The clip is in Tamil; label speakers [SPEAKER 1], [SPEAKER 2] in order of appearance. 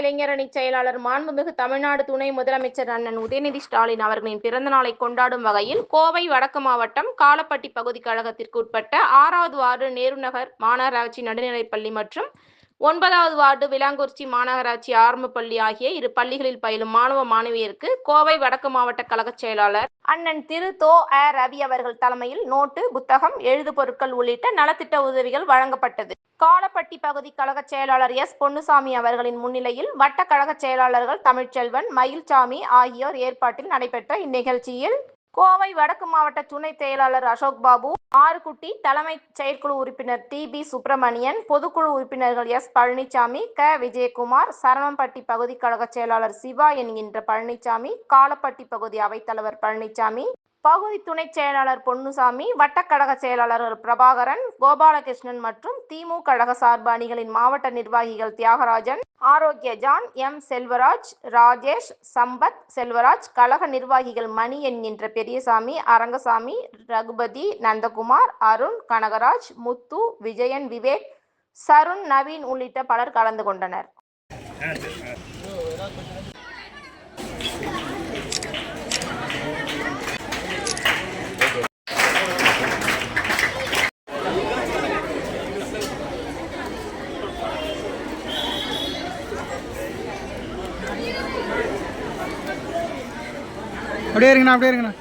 [SPEAKER 1] இளைஞரணி செயலாளர் மாண்புமிகு தமிழ்நாடு துணை முதலமைச்சர் அண்ணன் உதயநிதி ஸ்டாலின் அவர்களின் பிறந்த நாளை கொண்டாடும் வகையில் கோவை வடக்கு மாவட்டம் காலப்பட்டி பகுதி கழகத்திற்கு உட்பட்ட 6வது வார்டு நேருநகர் மாநகராட்சி நடுநிலைப்பள்ளி மற்றும் 9வது வார்டு விளாங்குறிச்சி மாநகராட்சி ஆரம்ப பள்ளி ஆகிய இரு பள்ளிகளில் பயிலும் மாணவ மாணவியருக்கு கோவை வடக்கு மாவட்ட கழக செயலாளர் அண்ணன் திரு தோ. அ. ரவி அவர்கள் தலைமையில் நோட்டு, புத்தகம், எழுது பொருட்கள் உள்ளிட்ட நலத்திட்ட உதவிகள் வழங்கப்பட்டது. காலப்பட்டி பகுதி கழக செயலாளர் எஸ். பொன்னுசாமி அவர்களின் முன்னிலையில் வட்ட கழக செயலாளர்கள் தமிழ்ச்செல்வன், மயில்சாமி ஆகியோர் ஏற்பாட்டில் நடைபெற்ற இந்நிகழ்ச்சியில் கோவை வடக்கு மாவட்ட துணை செயலாளர் அசோக் பாபு, ஆறுகுட்டி, தலைமை செயற்குழு உறுப்பினர் டி. பி. சுப்பிரமணியன், பொதுக்குழு உறுப்பினர்கள் எஸ். பழனிசாமி, க. விஜயகுமார், சரவணம்பட்டி பகுதி கழக செயலாளர் சிவா என்கின்ற பழனிசாமி, காலப்பட்டி பகுதி அவைத்தலைவர் பழனிசாமி, பகுதி துணை செயலாளர் பொன்னுசாமி, வட்டக்கழக செயலாளர்கள் பிரபாகரன், கோபாலகிருஷ்ணன் மற்றும் திமு கழக சார்பு அணிகளின் மாவட்ட நிர்வாகிகள் தியாகராஜன், ஆரோக்கியஜான், எம். செல்வராஜ், ராஜேஷ், சம்பத், செல்வராஜ், கழக நிர்வாகிகள் மணி என்கின்ற பெரியசாமி, அரங்கசாமி, ரகுபதி, நந்தகுமார், அருண், கனகராஜ், முத்து, விஜயன், விவேக், சருண், நவீன் உள்ளிட்ட பலர் கலந்து கொண்டனர்.
[SPEAKER 2] அப்படியே இருங்கண்ணா.